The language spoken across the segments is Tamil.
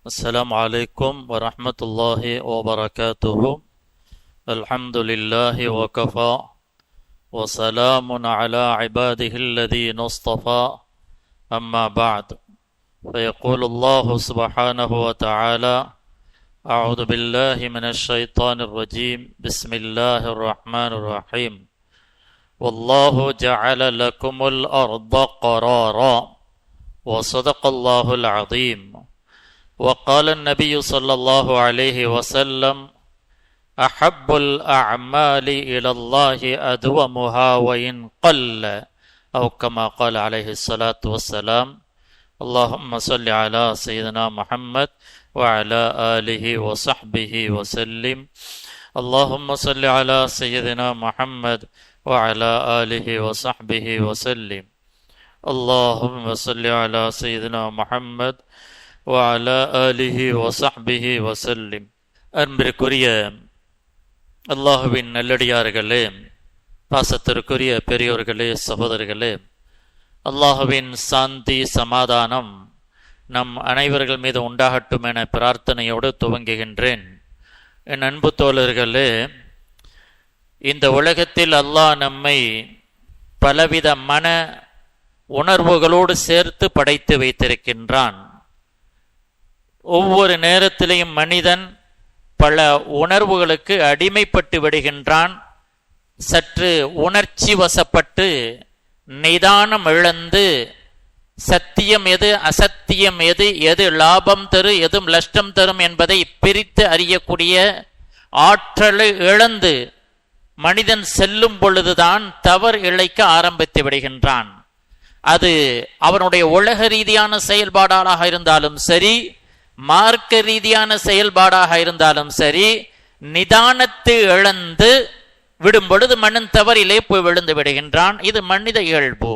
السلام عليكم ورحمة الله وبركاته. الحمد لله وكفى وسلام على عباده الذين اصطفى. أما بعد، فيقول الله سبحانه وتعالى: أعوذ بالله من الشيطان الرجيم. بسم الله الرحمن الرحيم. والله جعل لكم الأرض قرارا وصدق الله العظيم. وقال النبي صلى الله عليه وسلم: أحب الأعمال إلى الله أدومها وإن قل، أو كما قال عليه الصلاة والسلام. اللهم صل على سيدنا محمد وعلى آله وصحبه وسلم. اللهم صل على سيدنا محمد وعلى آله وصحبه وسلم. اللهم صل على سيدنا محمد وعلى آله وصحبه وسلم. அன்பிற்குரிய அல்லாஹுவின் நல்லடியார்களே, பாசத்திற்குரிய பெரியோர்களே, சகோதரர்களே, அல்லாஹுவின் சாந்தி சமாதானம் நம் அனைவர்கள் மீது உண்டாகட்டும் என பிரார்த்தனையோடு துவங்குகின்றேன். என் அன்பு தோழர்களே, இந்த உலகத்தில் அல்லாஹ் நம்மை பலவித மன உணர்வுகளோடு சேர்த்து படைத்து வைத்திருக்கின்றான். ஒவ்வொரு நேரத்திலையும் மனிதன் பல உணர்வுகளுக்கு அடிமைப்பட்டு விடுகின்றான். சற்று உணர்ச்சி வசப்பட்டு நிதானம் இழந்து சத்தியம் எது, அசத்தியம் எது, எது லாபம் தரும், எது நஷ்டம் தரும் என்பதை பிரித்து அறியக்கூடிய ஆற்றலை இழந்து மனிதன் செல்லும் பொழுதுதான் தவறு இழைக்க ஆரம்பித்து விடுகின்றான். அது அவனுடைய உலக ரீதியான செயல்பாடாக இருந்தாலும் சரி, மார்க்க ரீதியான செயல்பாடாக இருந்தாலும் சரி, நிதானத்தை இழந்து விடும் பொழுது மனிதன் தவறிலே போய் விழுந்து விடுகின்றான். இது மனித இயல்பு.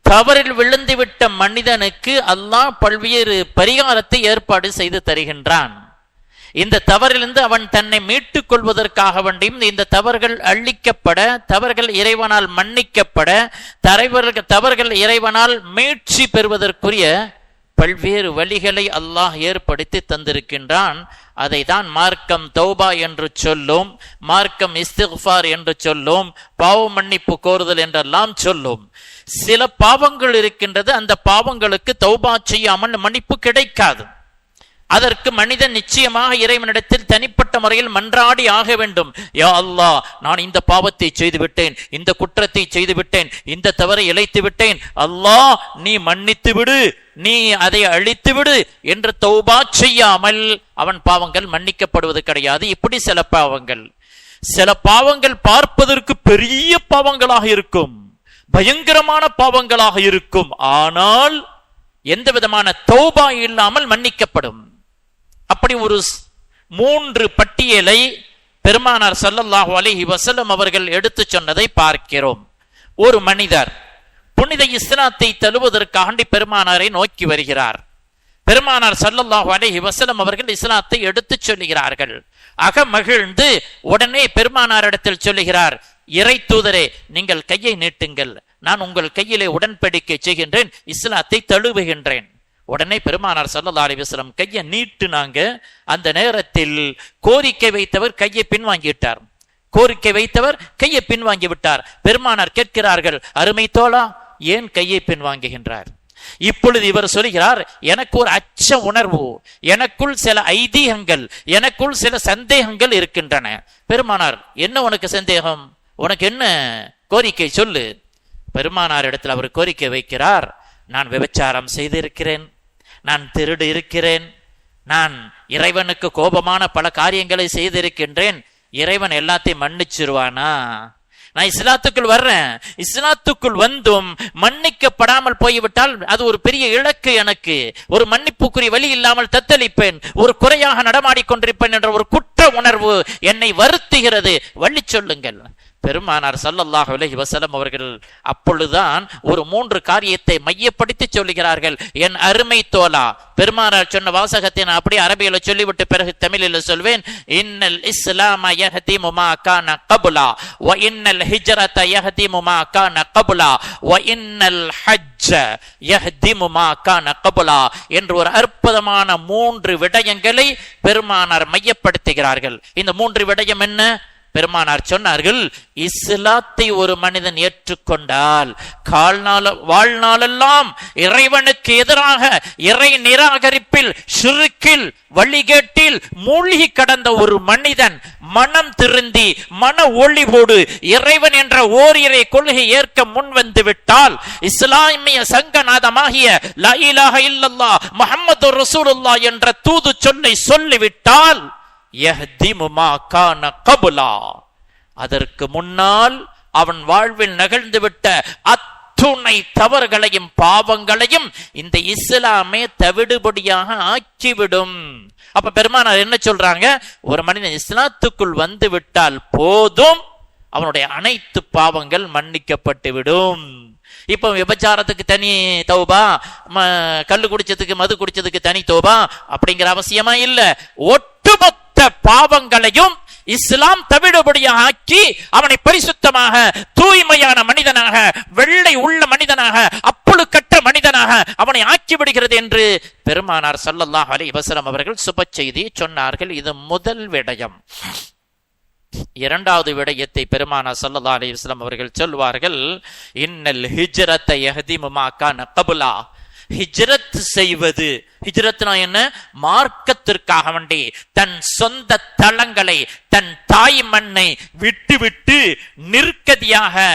தவறில் விழுந்துவிட்ட மனிதனுக்கு அல்லாஹ் பல்வேறு பரிகாரத்தை ஏற்பாடு செய்து தருகின்றான். இந்த தவறிலிருந்து அவன் தன்னை மீட்டுக் கொள்வதற்காக வேண்டியும் இந்த தவறுகள் அழிக்கப்பட, தவறுகள் இறைவனால் மன்னிக்கப்பட, தவறுகள் இறைவனால் மீட்சி பெறுவதற்குரிய பல்வேறு வழிகளை அல்லாஹ் ஏற்படுத்தி தந்திருக்கின்றான். அதை தான் மார்க்கம் தௌபா என்று சொல்லும், மார்க்கம் இஸ்திக்ஃபார் என்று சொல்லும், பாவ மன்னிப்பு கோருதல் என்றெல்லாம் சொல்லும். சில பாவங்கள் இருக்கின்றது, அந்த பாவங்களுக்கு தௌபா செய்யாமல் மன்னிப்பு கிடைக்காது. அதற்கு மனிதன் நிச்சயமாக இறைவனிடத்தில் தனிப்பட்ட முறையில் மன்றாடி ஆக வேண்டும். யா அல்லாஹ், நான் இந்த பாவத்தை செய்து விட்டேன், இந்த குற்றத்தை செய்து விட்டேன், இந்த தவறை இழைத்து விட்டேன், அல்லாஹ் நீ மன்னித்து விடு, நீ அதை அழித்து விடு என்று தௌபா செய்யாமல் அவன் பாவங்கள் மன்னிக்கப்படுவது கிடையாது. இப்படி சில பாவங்கள் பார்ப்பதற்கு பெரிய பாவங்களாக இருக்கும், பயங்கரமான பாவங்களாக இருக்கும். ஆனால் எந்த விதமான தௌபா இல்லாமல் மன்னிக்கப்படும். அப்படி ஒரு 3 பட்டியலை பெருமானார் ஸல்லல்லாஹு அலைஹி வஸல்லம் அவர்கள் எடுத்து சொன்னதை பார்க்கிறோம். ஒரு மனிதர் புனித இஸ்லாத்தை தழுவதற்காண்டி பெருமானாரை நோக்கி வருகிறார். பெருமானார் ஸல்லல்லாஹு அலைஹி வஸல்லம் அவர்கள் இஸ்லாத்தை எடுத்து சொல்லுகிறார்கள். மகிழ்ந்து உடனே பெருமானாரிடத்தில் சொல்லுகிறார்: இறை தூதரே, நீங்கள் கையை நீட்டுங்கள், நான் உங்கள் கையிலே உடன்படிக்கை செய்கின்றேன், இஸ்லாத்தை தழுவுகின்றேன். உடனே பெருமானார் ஸல்லல்லாஹு அலைஹி வஸல்லம் கையை நீட்டுனாங்க. அந்த நேரத்தில் கோரிக்கை வைத்தவர் கையை பின்வாங்கிவிட்டார். கையை பின்வாங்கி விட்டார். பெருமானார் கேட்கிறார்கள்: அருமை தோழா, ஏன் கையை பின்வாங்குகின்றார்? இப்பொழுது இவர் சொல்கிறார்: எனக்கு ஒரு அச்ச உணர்வு, எனக்குள் சில ஐதீகங்கள், எனக்குள் சில சந்தேகங்கள் இருக்கின்றன. பெருமானார்: என்ன உனக்கு சந்தேகம்? உனக்கு என்ன கோரிக்கை சொல்லு. பெருமானார் இடத்தில் அவர் கோரிக்கை வைக்கிறார்: நான் விபச்சாரம் செய்திருக்கிறேன், நான் திருடு இருக்கிறேன், நான் இறைவனுக்கு கோபமான பல காரியங்களை செய்திருக்கின்றேன், இறைவன் எல்லாத்தையும் மன்னிச்சிருவானா? நான் இஸ்லாத்துக்குள் வர்றேன், இஸ்லாத்துக்குள் வந்தும் மன்னிக்கப்படாமல் போய்விட்டால் அது ஒரு பெரிய இலக்கு. எனக்கு ஒரு மன்னிப்புக்குரிய வழி இல்லாமல் தத்தளிப்பேன், ஒரு குறையாக நடமாடிக்கொண்டிருப்பேன் என்ற ஒரு குற்ற உணர்வு என்னை வருத்துகிறது, வழி சொல்லுங்கள். பெருமானார் ஸல்லல்லாஹு அலைஹி வஸல்லம் அவர்கள் அப்பொழுதுதான் ஒரு 3 காரியத்தை மையப்படுத்தி சொல்லுகிறார்கள். என் அருமை தோழா, பெருமானார் சொன்ன வாசகத்தை நான் அப்படியே அரபியில சொல்லிவிட்டு பிறகு தமிழில் சொல்வேன். இன்னல் இஸ்லாம யஹ்திமு மா கான கப்லா வ இன்னல் ஹிஜ்ரத யஹ்திமு மா கான கப்லா வ இன்னல் ஹஜ்ஜ யஹ்திமு மா கான கப்லா என்ற ஒரு அற்புதமான 3 விடயங்களை பெருமானார் மையப்படுத்துகிறார்கள். இந்த 3 விடயம் என்ன? பெருமானார் சொன்னார்கள், இஸ்லாத்தை ஒரு மனிதன் ஏற்றுக்கொண்டால் வாழ்நாளெல்லாம் இறைவனுக்கு எதிராக இறை நிராகரிப்பில் ஷிர்கில் வழிகேட்டில் மூழ்கி கடந்த ஒரு மனிதன் மனம் திருந்தி மன ஒளிவோடு இறைவன் என்ற ஓரிரை கொள்கை ஏற்க முன் வந்து விட்டால், இஸ்லாமிய சங்கநாதமாகிய லா இலாஹ இல்லல்லாஹ் முஹம்மது ரசூலுல்லாஹ் என்ற தூது சொல்லை சொல்லிவிட்டால் யஹ்திமு மா கான கப்லா, அதற்கு முன்னால் அவன் வாழ்வில் நிகழ்ந்துவிட்ட அத்துணை தவறுகளையும் பாவங்களையும் இந்த இஸ்லாமே தவிடுபடியாக ஆக்கிவிடும். அப்ப பெருமானார் என்ன சொல்றாங்க? ஒரு மனிதன் இஸ்லாத்துக்குள் வந்து விட்டால் போதும், அவனுடைய அனைத்து பாவங்கள் மன்னிக்கப்பட்டு விடும். இப்ப விபச்சாரத்துக்கு தனி தௌபா, கல்லு குடிச்சதுக்கு மது குடிச்சதுக்கு தனி தௌபா அப்படிங்கிற அவசியமா இல்ல. ஒட்டுமொத்த பாவங்களையும் இஸ்லாம் தவிடுபடியாக ஆக்கி அவனை பரிசுத்தமாக தூய்மையான மனிதனாக வெள்ளை உள்ள மனிதனாக அப்பொழுக்கற்ற மனிதனாக அவனை ஆக்கி விடுகிறது என்று பெருமானார் ஸல்லல்லாஹு அலைஹி வஸல்லம் அவர்கள் சுப செய்தி சொன்னார்கள். இது முதல் விடயம். இரண்டாவது விடயத்தை பெருமானார் ஸல்லல்லாஹு அலைஹி வஸல்லம் அவர்கள் சொல்வார்கள், இன்னல் ஹிஜ்ரத யஹ்திமு மா கான கப்லா. ஹிஜ்ரத் செய்வது, ஹிஜ்ரத்னா என்ன? மார்க்கத்திற்காக வேண்டி தன் சொந்த தளங்களை தன் தாய் மண்ணை விட்டு நிற்கதியாக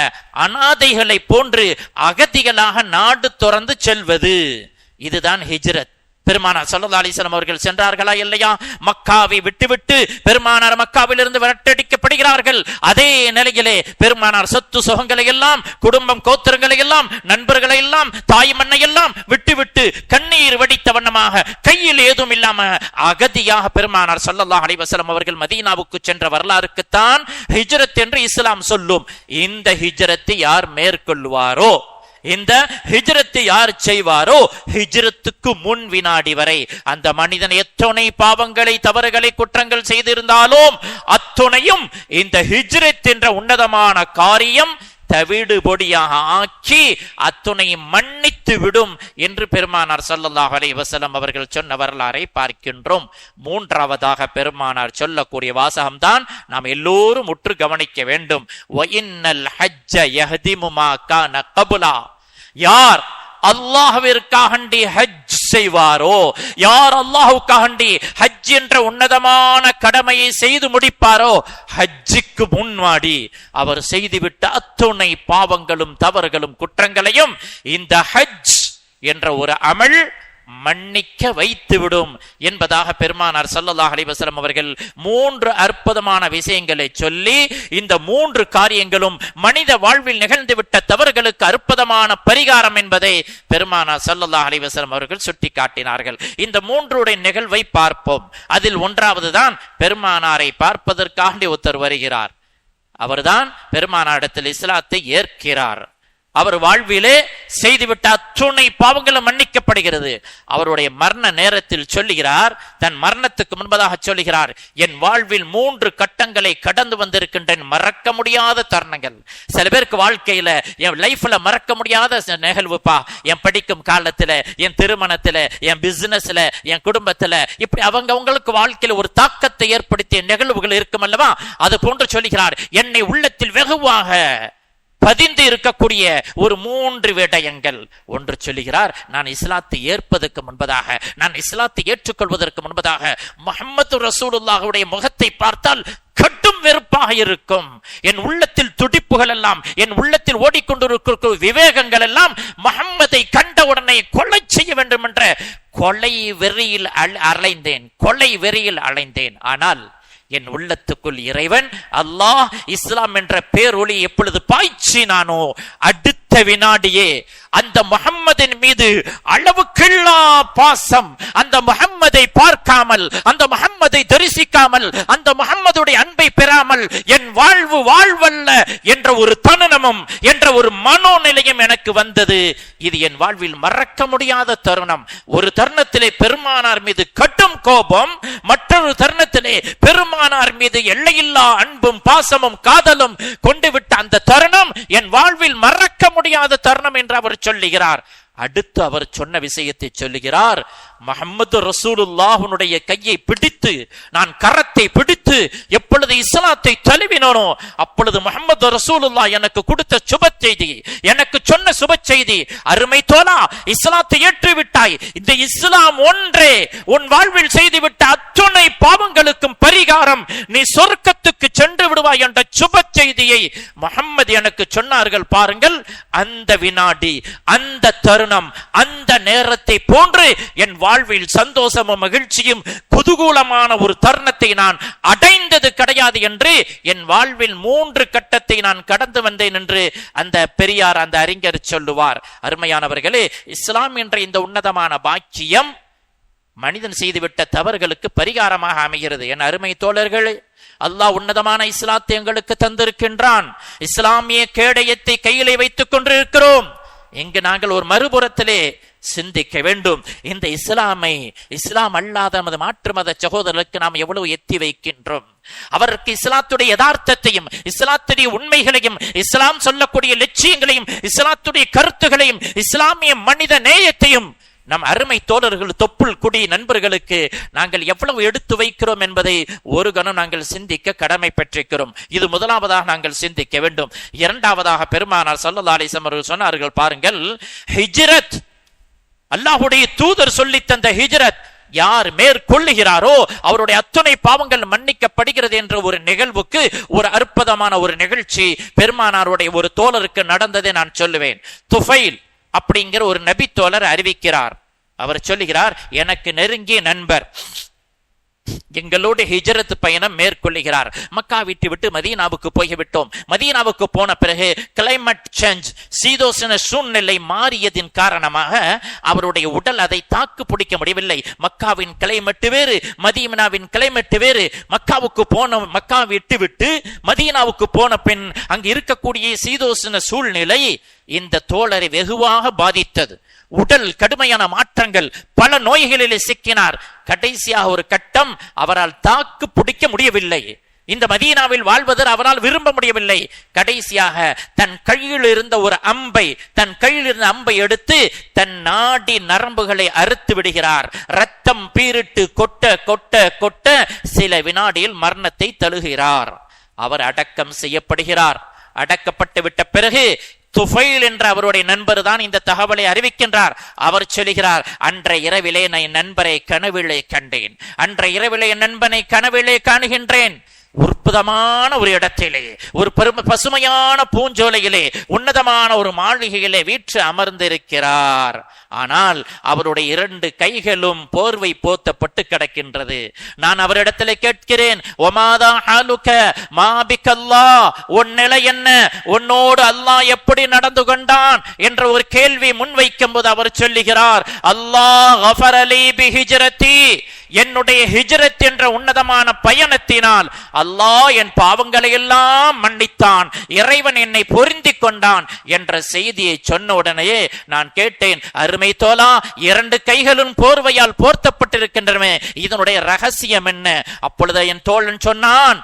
அனாதைகளை போன்று அகதிகளாக நாடு துறந்து செல்வது, இதுதான் ஹிஜ்ரத். பெருமானார் ஸல்லல்லாஹு அலைஹி வஸல்லம் அவர்கள் சென்றார்களா இல்லையா? மக்காவை விட்டுவிட்டு பெருமானார் மக்காவிலிருந்து விரட்டடிக்கப்படுகிறார்கள். அதே நிலையிலே பெருமானார் சொத்து சுகங்களை எல்லாம், குடும்பம் கோத்திரங்களை எல்லாம், நண்பர்களை எல்லாம், தாய் மண்ணை எல்லாம் விட்டுவிட்டு கண்ணீர் வடித்த வண்ணமாக கையில் ஏதும் இல்லாம அகதியாக பெருமானார் ஸல்லல்லாஹு அலைஹி வஸல்லம் அவர்கள் மதீனாவுக்கு சென்ற வரலாறுக்குத்தான் ஹிஜ்ரத் என்று இஸ்லாம் சொல்லும். இந்த ஹிஜ்ரத்தை யார் மேற்கொள்வாரோ, இந்த ஹிஜ்ரத்தை யார் செய்வாரோ, ஹிஜ்ரத்துக்கு முன் வினாடி வரை அந்த மனிதன் எத்தனை பாவங்களை தவறுகளை குற்றங்கள் செய்திருந்தாலும் அத்துணையும் இந்த ஹிஜ்ரத் என்ற உன்னதமான காரியம் தவிடு பொடியாக ஆக்கி அத்துணை மன்னித்து விடும் என்று பெருமானார் ஸல்லல்லாஹு அலைஹி வஸல்லம் அவர்கள் சொன்ன வரலாறை பார்க்கின்றோம். மூன்றாவதாக பெருமானார் சொல்லக்கூடிய வாசகம்தான் நாம் எல்லோரும் உற்று கவனிக்க வேண்டும். வ இன்னல் ஹஜ்ஜ யஹ்திமு மா கான கப்லா. யார் அல்லாஹ்விற்காகண்டி ஹஜ் செய்வாரோ, யார் அல்லாஹ்வுக்காகண்டி ஹஜ் என்ற உன்னதமான கடமையை செய்து முடிப்பாரோ, ஹஜ்ஜுக்கு முன்னாடி அவர் செய்துவிட்ட அத்துணை பாவங்களும் தவறுகளும் குற்றங்களையும் இந்த ஹஜ் என்ற ஒரு அமல் மன்னிக்க வைத்துவிடும் என்பதாக பெருமானார் ஸல்லல்லாஹு அலைஹி வஸல்லம் அவர்கள் 3 அற்புதமான விஷயங்களை சொல்லி, இந்த 3 காரியங்களும் மனித வாழ்வில் நிகழ்ந்துவிட்ட தவறுகளுக்கு அற்புதமான பரிகாரம் என்பதை பெருமானார் ஸல்லல்லாஹு அலைஹி வஸல்லம் அவர்கள் சுட்டி காட்டினார்கள். இந்த 3 நிகழ்வை பார்ப்போம். அதில் ஒன்றாவதுதான் பெருமானாரை பார்ப்பதற்காக ஒருத்தர் வருகிறார். அவர்தான் பெருமானாரிடத்தில் இஸ்லாத்தை ஏற்கிறார். அவர் வாழ்விலே செய்துவிட்ட அத்துணை பாவங்களும் மன்னிக்கப்படுகிறது. அவருடைய மரண நேரத்தில் சொல்லுகிறார், தன் மரணத்துக்கு முன்பதாக சொல்லுகிறார், என் வாழ்வில் 3 கட்டங்களை கடந்து வந்திருக்கின்றேன், மறக்க முடியாத தருணங்கள். சில பேருக்கு வாழ்க்கையில என் லைஃப்ல மறக்க முடியாத நிகழ்வுப்பா, என் படிக்கும் காலத்துல, என் திருமணத்துல, என் பிசினஸ்ல, என் குடும்பத்துல, இப்படி அவங்களுக்கு வாழ்க்கையில ஒரு தாக்கத்தை ஏற்படுத்திய நிகழ்வுகள் இருக்கும் அல்லவா, அது போன்று சொல்லுகிறார். என்னை உள்ளத்தில் வெகுவாக பதிந்து இருக்கக்கூடிய ஒரு 3 விடயங்கள். ஒன்று சொல்லுகிறார், நான் இஸ்லாத்தை ஏற்பதற்கு முன்பதாக, நான் இஸ்லாத்தை ஏற்றுக்கொள்வதற்கு முன்பதாக முஹம்மது ரசூலுல்லாஹுடைய முகத்தை பார்த்தால் கடும் வெறுப்பாக இருக்கும். என் உள்ளத்தில் துடிப்புகள் எல்லாம், என் உள்ளத்தில் ஓடிக்கொண்டிருக்கிற விவேகங்கள் எல்லாம் முஹம்மதை கண்டவுடனே கொலை செய்ய வேண்டும் என்ற கொலை வெறியில் அலைந்தேன். ஆனால் என் உள்ளத்துக்குள் இறைவன் அல்லாஹ் இஸ்லாம் என்ற பேரொளி எப்பொழுது பாய்ச்சினானோ அடுத்த வினாடியே அந்த முஹம்மதின் மீது அளவுக்கில்லா பாசம், அந்த முஹம்மது முஹம்மதை பார்க்காமல், அந்த முஹம்மதை தரிசிக்காமல், அந்த முஹம்மதுடைய அன்பை பெறாமல் என் வாழ்வு வாழ்வல்ல என்ற ஒரு தருணமும் என்ற ஒரு மனோநிலையும் எனக்கு வந்தது. இது என் வாழ்வில் மறக்க முடியாத தருணம். ஒரு தருணத்திலே பெருமானார் மீது கடும் கோபம், மற்றொரு தருணத்திலே பெருமானார் மீது எல்லையில்லா அன்பும் பாசமும் காதலும் கொண்டு விட்ட அந்த தருணம் என் வாழ்வில் மறக்க முடியாத தருணம் என்று அவர் சொல்லுகிறார். அடுத்து அவர் சொன்ன விஷயத்தை சொல்லுகிறார். முஹம்மது ரசூலுல்லாஹ்வுடைய கையை பிடித்து, நான் கரத்தை பிடித்து எப்பொழுது இஸ்லாத்தை தழுவினோனோ அப்பொழுது முஹம்மது ரசூலுல்லாஹ் எனக்கு கொடுத்த சுப செய்தி, எனக்கு சொன்ன சுப செய்தி, அருமை தோழா, இஸ்லாத்தை ஏற்றுவிட்டாய், இந்த இஸ்லாம் ஒன்றே உன் வாழ்வில் செய்துவிட்ட அத்துணை பாவங்களுக்கும் பரிகாரம், நீ சொர்க்கத்துக்கு சென்று விடுவாய் என்ற சுப செய்தியை முஹம்மது எனக்கு சொன்னார்கள். பாருங்கள், அந்த வினாடி, அந்த தருணம், அந்த நேரத்தை போன்று என் வாழ்வில் சந்தோஷமும் மகிழ்ச்சியும் குதூகூலமான ஒரு தருணத்தை நான் அடைந்தது கிடையாது என்று என் வாழ்வில் 3 கட்டத்தை நான் கடந்து வந்தேன் என்று அந்த பெரியார், அந்த அறிஞர் சொல்லுவார். அருமையானவர்களே, இஸ்லாம் என்ற இந்த உன்னதமான பாக்கியம் மனிதன் செய்துவிட்ட தவறுகளுக்கு பரிகாரமாக அமைகிறது. என் அருமை தோழர்களே, அல்லாஹ் உன்னதமான இஸ்லாத்தை எங்களுக்கு தந்திருக்கின்றான். இஸ்லாமிய கேடயத்தை கையிலே வைத்துக் கொண்டிருக்கிறோம். இங்கு நாங்கள் ஒரு மறுபுறத்திலே சிந்திக்க வேண்டும். இந்த இஸ்லாம் அல்லாத நமது மாற்று மத சகோதரர்களுக்கு நாம் எவ்வளவு எத்தி வைக்கின்றோம். அவருக்கு இஸ்லாத்துடைய யதார்த்தத்தையும், இஸ்லாத்துடைய உண்மைகளையும், இஸ்லாம் சொல்லக்கூடிய லட்சியங்களையும், இஸ்லாத்துடைய கருத்துகளையும், இஸ்லாமிய மனித நேயத்தையும் நம் அருமை தோழர்கள், தொப்புள் குடி நண்பர்களுக்கு நாங்கள் எவ்வளவு எடுத்து வைக்கிறோம் என்பதை ஒரு கணம் நாங்கள் சிந்திக்க கடமை பெற்றிருக்கிறோம். இது முதலாவதாக நாங்கள் சிந்திக்க வேண்டும். இரண்டாவதாக பெருமானார் ஸல்லல்லாஹு அலைஹி வஸல்லம் அவர்கள் சொன்னார்கள். பாருங்கள், ஹிஜ்ரத், அல்லாஹ்வுடைய தூதர் சொல்லி தந்த ஹிஜ்ரத் யார் மேற்கொள்ளுகிறாரோ அவருடைய அத்தனை பாவங்கள் மன்னிக்கப்படுகிறது என்ற ஒரு நிகழ்வுக்கு ஒரு அற்புதமான ஒரு நிகழ்ச்சி பெருமானாருடைய ஒரு தோழருக்கு நடந்ததை நான் சொல்லுவேன். துஃபைல் அப்படிங்கிற ஒரு நபி தோழர் அறிவிக்கிறார். அவர் சொல்லுகிறார், எனக்கு நெருங்கிய நண்பர் எங்களோடு ஹிஜ்ரத் பயணம் மேற்கொள்ளுகிறார். மக்கா விட்டு மதீனாவுக்கு போய்விட்டோம். மதீனாவுக்கு போன பிறகு கிளைமேட் சேஞ்ச், சீதோசன சூழ்நிலை மாறியதின் காரணமாக அவருடைய உடல் அதை தாக்கு பிடிக்க முடியவில்லை. மக்காவின் கிளைமேட் வேறு, மதீனாவின் கிளைமேட் வேறு. மக்கா விட்டு மதீனாவுக்கு போன பின் அங்கு இருக்கக்கூடிய சீதோசன சூழ்நிலை இந்த தோழரை வெகுவாக பாதித்தது. உடல் கடுமையான மாற்றங்கள், பல நோய்களிலே சிக்கினார். கடைசியாக ஒரு கட்டம் அவரால் தாக்கு பிடிக்க முடியவில்லை. இந்த மதீனாவில் வாழ்வதற்கு அவரால் விரும்ப முடியவில்லை. கடைசியாக தன் கையில் இருந்த ஒரு அம்பை, எடுத்து தன் நாடி நரம்புகளை அறுத்து விடுகிறார். ரத்தம் பீரிட்டு கொட்ட கொட்ட கொட்ட சில வினாடியில் மரணத்தை தழுகிறார். அவர் அடக்கம் செய்யப்படுகிறார். அடக்கப்பட்டு விட்ட பிறகு துஃபைல் என்ற அவருடைய நண்பர் தான் இந்த தகவலை அறிவிக்கின்றார். அவர் சொல்கிறார், அன்றைய இரவிலே என் நண்பரை கனவிலே கண்டேன். அன்றைய இரவிலே என் நண்பனை கனவிலே காணுகின்றேன். அற்புதமான ஒரு இடத்திலே, ஒரு பசுமையான பூஞ்சோலையிலே, உன்னதமான ஒரு மாளிகையிலே வீற்று அமர்ந்திருக்கிறார். ஆனால் அவருடைய 2 கைகளும் போர்வை போத்தப்பட்டு கிடக்கின்றது. நான் அவரிடத்திலே கேட்கிறேன், ஒமாதா ஹாலுக மா பிக்கல்லாஹ், உன் நிலை என்ன, உன்னோடு அல்லாஹ் எப்படி நடந்து கொண்டான் என்ற ஒரு கேள்வி முன்வைக்கும் போது அவர் சொல்லுகிறார், அல்லாஹ் கஃபரலி பிஹிஜ்ரதி, என்னுடைய ஹிஜ்ரத் என்ற உன்னதமான பயணத்தினால் அல்லாஹ் என் பாவங்களை எல்லாம் மன்னித்தான், இறைவன் என்னை பொருந்தி கொண்டான் என்ற செய்தியை சொன்ன உடனே நான் கேட்டேன், அருமை தோழா, 2 கைகளும் போர்வையால் போர்த்தப்பட்டிருக்கின்றன, இதனுடைய ரகசியம் என்ன? அப்பொழுது என் தோழன் சொன்னான்,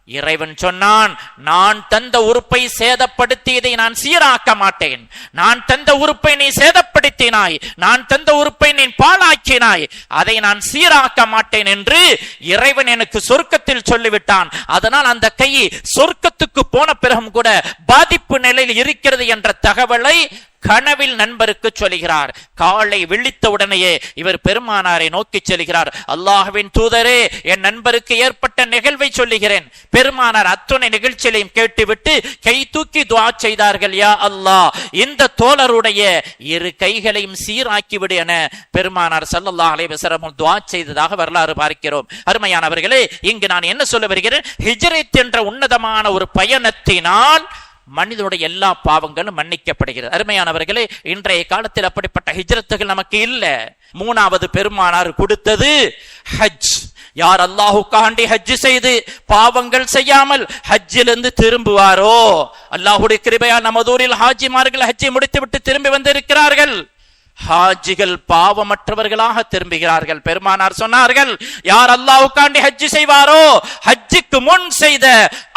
இறைவன் சொன்னான், நான் தந்த உறுப்பை சேதப்படுத்தியதை நான் சீராக்க மாட்டேன். நான் தந்த உறுப்பை நீ சேதப்படுத்தினாய், நான் தந்த உறுப்பை நீ பாழாக்கினாய், அதை நான் சீராக்க மாட்டேன் என்று இறைவன் எனக்கு சொர்க்கத்தில் சொல்லிவிட்டான். அதனால் அந்த கை சொர்க்கத்துக்கு போன பிறகும் கூட பாதிப்பு நிலையில் இருக்கிறது என்ற தகவலை கனவில் நண்பருக்கு சொல்கிறார். காலை விழித்த உடனேயே இவர் பெருமானாரை நோக்கி செல்கிறார். அல்லாஹ்வின் தூதரே, என் நண்பருக்கு ஏற்பட்ட நிகழ்வை சொல்லுகிறேன். பெருமானார் அத்துணை நிகழ்ச்சியையும் கேட்டுவிட்டு கை தூக்கி துஆ செய்தார்கள். யா அல்லாஹ், இந்த தோழருடைய 2 கைகளையும் சீராக்கிவிடு என பெருமானார் ஸல்லல்லாஹு அலைஹி வஸல்லம் துஆ செய்ததாக வரலாறு பார்க்கிறோம். அருமையானவர்களே, இங்கு நான் என்ன சொல்ல வருகிறேன்? ஹிஜ்ரத் என்ற உன்னதமான ஒரு பயணத்தினால் மனிதனுடைய எல்லா பாவங்களும் மன்னிக்கப்படுகிறது. அருமையானவர்களே, இன்றைய காலத்தில் அப்படிப்பட்ட ஹிஜ்ரத்துகள் நமக்கு இல்ல. மூணாவது பெருமானார் கொடுத்தது ஹஜ். யார் அல்லாஹுக்காண்டி ஹஜ் செய்து பாவங்கள் செய்யாமல் ஹஜ்ஜிலிருந்து திரும்புவாரோ, அல்லாஹுடைய கிருபையால் நமது ஊரில் ஹாஜிமார்கள் ஹஜ்ஜை முடித்து விட்டு திரும்பி வந்திருக்கிறார்கள். ஹாஜிகள் பாவமற்றவர்களாக திரும்புகிறார்கள். பெருமானார் சொன்னார்கள், யார் அல்லாஹ்வுக்காண்டி ஹஜ் செய்வாரோ ஹஜ்ஜுக்கு முன் செய்த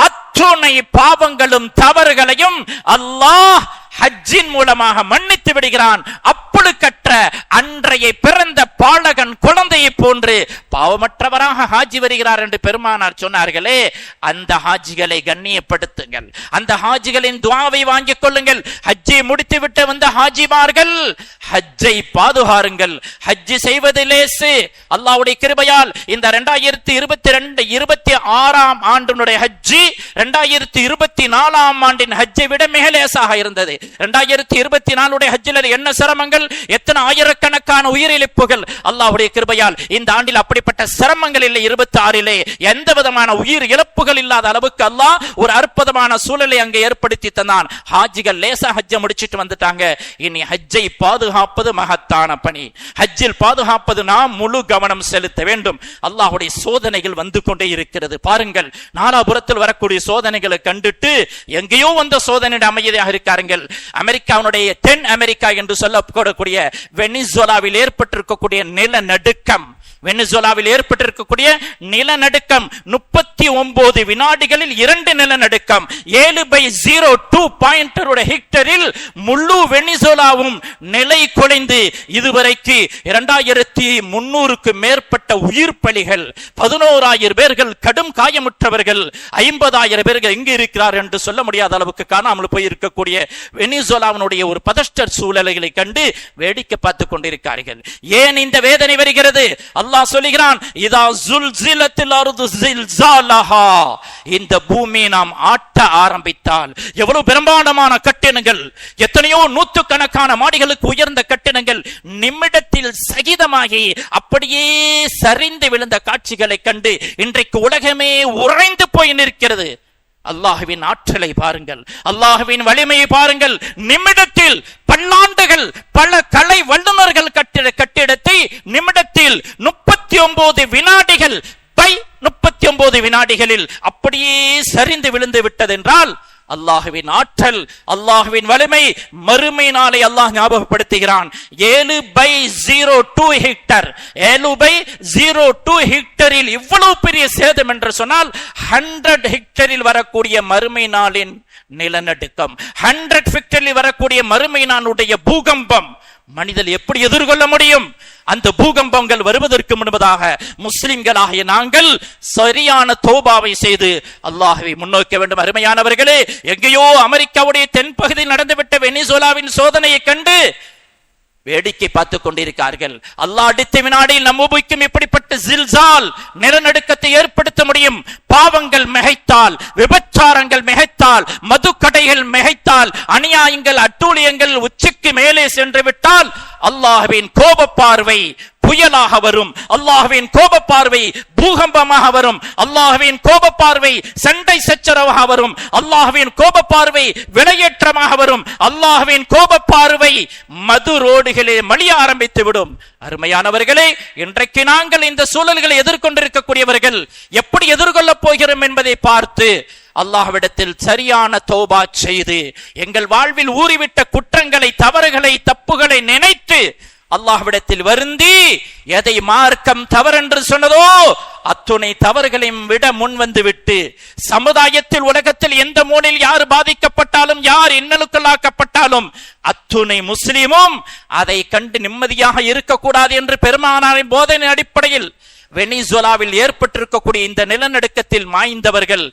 அத்துணை பாவங்களும் தவறுகளையும் அல்லாஹ் ஹஜ்ஜின் மூலமாக மன்னித்து விடுகிறான். அப்பழுக்கற்ற அன்றைய பிறந்த பாலகன் குழந்தையை போன்று பாவமற்றவராக ஹாஜி வருகிறார் என்று பெருமானார் சொன்னார்களே, அந்த ஹாஜிகளை கண்ணியப்படுத்துங்கள், அந்த ஹாஜிகளின் துஆவை வாங்கிக் கொள்ளுங்கள். ஹஜ்ஜை முடித்து விட்டு வந்த ஹாஜிமார்கள் ஹஜ்ஜை பாதுகாருங்கள். ஹஜ் செய்வது லேசு. அல்லாஹ்வுடைய கிருபையால் இந்த 2026 ஆண்டினுடைய ஹஜ்ஜி 2024 ஆண்டின் ஹஜ்ஜை விட மிக லேசாக இருந்தது. 2024 ஹஜ்ஜில் என்ன சிரமங்கள், எத்தனை ஆயிரக்கணக்கான உயிரிழப்புகள். அல்லாஹ்வுடைய கிருபையால் இந்த ஆண்டில் அப்படிப்பட்ட சிரமங்கள் இல்லை. 26 எந்த விதமான உயிர் இழப்புகள் இல்லாத அளவுக்கு அல்லாஹ் ஒரு அற்புதமான சூழலை அங்கே ஏற்படுத்தி தந்தான். ஹாஜிகள் லேசா ஹஜ்ஜை முடிச்சிட்டு வந்துட்டாங்க. இனி ஹஜ்ஜை பாதுகாப்பது மகத்தான பணி. ஹஜ்ஜில் பாதுகாப்பது நாம் முழு கவனம் செலுத்த வேண்டும். அல்லாஹ்வுடைய சோதனைகள் வந்து கொண்டே இருக்கிறது. பாருங்கள், நாலாபுரத்தில் வரக்கூடிய சோதனைகளை கண்டுட்டு எங்கேயோ வந்த சோதனை அமைதியாக இருக்காருங்கள். அமெரிக்காவுடைய தென் அமெரிக்கா என்று சொல்லக்கூடிய வெனிசுலாவில் ஏற்பட்டிருக்கக்கூடிய நிலநடுக்கம், வெனிசுலாவில் ஏற்பட்டிருக்கக்கூடிய நிலநடுக்கம் 39 வினாடிகளில் 2 நிலநடுக்கம் 7/02 ஹெக்டரில் முழு வெனிசுலாவும் நிலை குலைந்து இதுவரைக்கு 2300க்கு மேற்பட்ட உயிர் பலிகள், 11000 பேர்கள் கடும் காயமுற்றவர்கள், 50,000 பேர்கள் எங்கு இருக்கிறார் என்று சொல்ல முடியாத அளவுக்கு காணாமல் போயிருக்கக்கூடிய வெனிசுலாவினுடைய ஒரு பதஷ்டர் சூழல்களை கண்டு வேடிக்கை பார்த்துக் கொண்டிருக்கிறார்கள். ஏன் இந்த வேதனை வருகிறது? அல்லாஹ் சொல்கிறான், இதா ஸுல்ஸிலத்தில் அர்து ஸில்ஸாலஹா, இந்த பூமியை நாம் ஆட்ட ஆரம்பித்தால், எவ்வளவு பிரம்மாண்டமான கட்டிடங்கள், எத்தனையோ நூற்றுக்கணக்கான மாடிகளுக்கு உயர்ந்த கட்டிடங்கள் நிமிடத்தில் சகிதமாகி அப்படியே சரிந்து விழுந்த காட்சிகளை கண்டு இன்றைக்கு உலகமே உறைந்து போய் நிற்கிறது. அல்லாஹ்வின் ஆற்றலை பாருங்கள், அல்லாஹ்வின் வலிமையை பாருங்கள். நிமிடத்தில் பல்லாண்டுகள் பல கலை வல்லுநர்கள் கட்டிட கட்டிடத்தை நிமிடத்தில் 39 வினாடிகள் 39 வினாடிகளில் அப்படியே சரிந்து விழுந்து விட்டது என்றால் அல்லாஹ்வின் ஆற்றல், அல்லாஹ்வின் வலிமை மறுமை நாளை அல்லாஹ் ஞாபகப்படுத்துகிறான். 7/02 ஹெக்டர், 7/02 ஹெக்டரில் இவ்வளவு பெரிய சேதம் என்று சொன்னால் 100 ஹெக்டரில் வரக்கூடிய மறுமை நாளின் நிலநடுக்கம், 100 ஹெக்டரில் வரக்கூடிய மறுமை நாளுடைய பூகம்பம் மனிதன் எப்படி எதிர்கொள்ள முடியும்? அந்த பூகம்பங்கள் வருவதற்கு முன்பதாக முஸ்லிம்களாகிய நாங்கள் சரியான தௌபாவை செய்து அல்லாஹ்வை முன்னோக்க வேண்டும். அருமையானவர்களே, எங்கேயோ அமெரிக்காவுடைய தென்பகுதியில் நடந்துவிட்ட வெனிசுலாவின் சோதனையை கண்டு வேடிக்கை பார்த்துக் கொண்டிருக்கிறார்கள். அல்லாஹ் அடுத்த வினாடியில் நம்ம பூமிக்கும் இப்படிப்பட்ட ஜில்சால் நிலநடுக்கத்தை ஏற்படுத்த முடியும். பாவங்கள் மிகைத்தால், விபச்சாரங்கள் மிகைத்தால், மதுக்கடைகள் மிகைத்தால், அநியாயங்கள் அட்டூழியங்கள் உச்சிக்கு மேலே சென்று விட்டால் அல்லாஹ்வின் கோப பார்வை புயலாக வரும். அல்லாஹ்வின் கோப பார்வை பூகம்பமாக வரும். அல்லாஹ்வின் கோப பார்வை சண்டை சச்சரவாக வரும். அல்லாஹ்வின் கோப பார்வை விலையேற்றமாக வரும். அல்லாஹ்வின் கோப பார்வை மது ரோடுகளே மலிய ஆரம்பித்து விடும். அருமையானவர்களே, இன்றைக்கு நாங்கள் இந்த சூழல்களை எதிர்கொண்டிருக்கக்கூடியவர்கள் எப்படி எதிர்கொள்ளப் போகிறோம் என்பதை பார்த்து அல்லாஹ்விடத்தில் சரியான தௌபா செய்து எங்கள் வாழ்வில் ஊறிவிட்ட குற்றங்களை, தவறுகளை, தப்புகளை நினைத்து அல்லாஹ்விடத்தில் வருந்தி எதை மார்க்கம் தவறென்று சொன்னதோ அத்துணை தவறுகளையும் விட முன் வந்து விட்டு சமுதாயத்தில் உலகத்தில் எந்த மூலையில் யார் பாதிக்கப்பட்டாலும், யார் இன்னலுக்குள்ளாக்கப்பட்டாலும் அத்துணை முஸ்லிமும் அதை கண்டு நிம்மதியாக இருக்கக்கூடாது என்று பெருமானாரின் போதனை அடிப்படையில் வெனிசுலாவில் ஏற்பட்டிருக்கக்கூடிய இந்த நிலநடுக்கத்தில் மாய்ந்தவர்கள்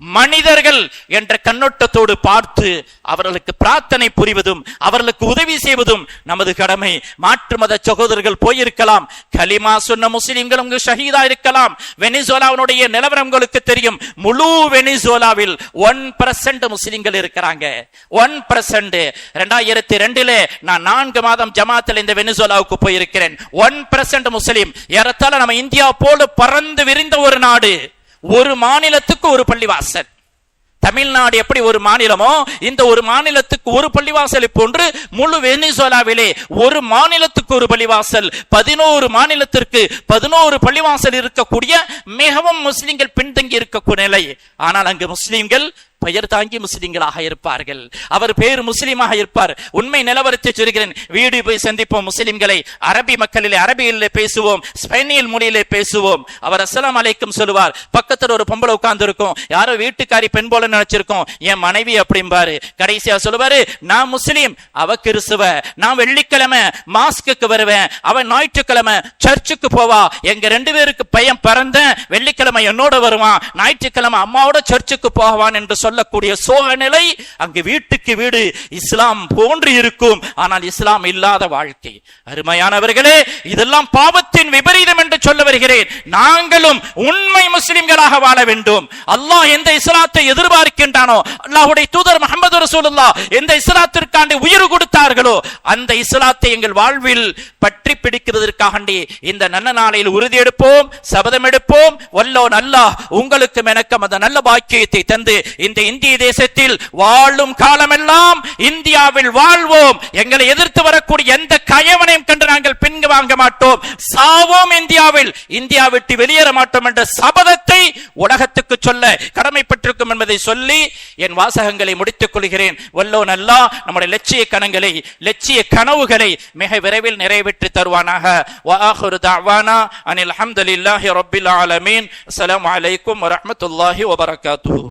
மனிதர்கள் என்ற கண்ணோட்டத்தோடு பார்த்து அவர்களுக்கு பிரார்த்தனை புரிவதும் அவர்களுக்கு உதவி செய்வதும் நமது கடமை. மாற்று மத சகோதரர்கள் போயிருக்கலாம், கலிமா சொன்ன முஸ்லிம்கள் அங்கு ஷஹீதா இருக்கலாம். வெனிசுலாவினுடைய நிலவரம் உங்களுக்கு தெரியும். முழு வெனிசுலாவில் 1% முஸ்லிம்கள் இருக்கிறாங்க. 1%. 2002 நான் 4 மாதம் ஜமாத்தில் இந்த வெனிசுலாவுக்கு போயிருக்கிறேன். 1% முஸ்லிம். ஏறத்தாழ நம்ம இந்தியா போல பறந்து விரிந்த ஒரு நாடு. ஒரு மாநிலத்துக்கு ஒரு பள்ளிவாசல், தமிழ்நாடு எப்படி ஒரு மாநிலமோ, இந்த ஒரு மாநிலத்துக்கு ஒரு பள்ளிவாசலை போன்று முழு வெனிசுலாவிலே ஒரு மாநிலத்துக்கு ஒரு பள்ளிவாசல், 11 மாநிலத்திற்கு 11 பள்ளிவாசல் இருக்கக்கூடிய மிகவும் முஸ்லிம்கள் பின்தங்கி இருக்கக்கூடிய நிலை. ஆனால் அங்கு முஸ்லிம்கள் பெயர் தாங்கி முஸ்லிம்களாக இருப்பார்கள். அவர் பேர் முஸ்லீமாக இருப்பார். உண்மை நிலவரத்தை சொல்கிறேன். வீடு போய் சந்திப்போம் முஸ்லிம்களை, அரபி மக்களிலே அரபியிலே பேசுவோம், ஸ்பெயினியல் மொழியிலே பேசுவோம். அவர் அஸ்ஸலாமு அலைக்கும் சொல்லுவார். பக்கத்தில் ஒரு பொம்பளை உட்கார்ந்து இருக்கும், யாரோ வீட்டுக்காரி பெண் போல நினைச்சிருக்கோம், என் மனைவி அப்படிம்பாரு. கடைசியா சொல்லுவாரு, நான் முஸ்லீம், அவ கிறிஸ்துவ, நான் வெள்ளிக்கிழமை மாஸ்க்கு வருவேன், அவன் ஞாயிற்றுக்கிழமை சர்ச்சுக்கு போவா, எங்க 2 பேருக்கு பையன் பிறந்த வெள்ளிக்கிழமை என்னோட வருவான், ஞாயிற்றுக்கிழமை அம்மாவோட சர்ச்சுக்கு போவான் என்று சொல்லக்கூடிய சோகநிலை அங்கு வீட்டுக்கு வீடு இஸ்லாம் போன்று இருக்கும். ஆனால் இஸ்லாம் இல்லாத வாழ்க்கை. அருமையானவர்களே, இதெல்லாம் பாவத்தின் விபரீதம் என்று சொல்ல வருகிறேன். நாங்களும் உண்மை முஸ்லிம்களாக வாழ வேண்டும். அல்லாஹ் எந்த இஸ்லாத்தை எதிர்பார்க்கின்றானோ, அல்லாஹ்வுடைய தூதர் முஹம்மது ரசூலுல்லாஹ் எந்த இஸ்லாத்திற்காண்டி உயிர் கொடுத்தார்களோ, அந்த இஸ்லாத்தை எங்கள் வாழ்வில் பற்றி பிடிக்கிறதற்காக இந்த நல்ல நாளில் உறுதி எடுப்போம், சபதம் எடுப்போம். வல்லோன் அல்லாஹ் உங்களுக்கும் எனக்கும் அந்த நல்ல பாக்கியத்தை தந்து இந்த இந்திய தேசத்தில் வாழும் காலமெல்லாம் இந்தியாவில் வாழ்வோம். எங்களை எதிர்த்து வரக்கூடிய எந்த கயவனையும் கண்டு நாங்கள் பின்கு வாங்க மாட்டோம். சாவோம் இந்தியாவில், இந்தியா விட்டு வெளியேற மாட்டோம் என்ற சபதத்தை உலகத்துக்கு சொல்ல கடமைப்பட்டிருக்கும் என்பதை சொல்லி என் வாசகங்களை முடித்துக் கொள்கிறேன். வல்லோன் அல்லாஹ் நம்முடைய லட்சிய கனவுகளை மிக விரைவில் நிறைவேற்றி தருவானாக. வ ஆகிரு தஅவானா அனில் ஹம்துலில்லாஹி ரப்பில் ஆலமீன். அஸ்ஸலாமு அலைக்கும் வ ரஹ்மத்துல்லாஹி வ பரகாத்துஹு.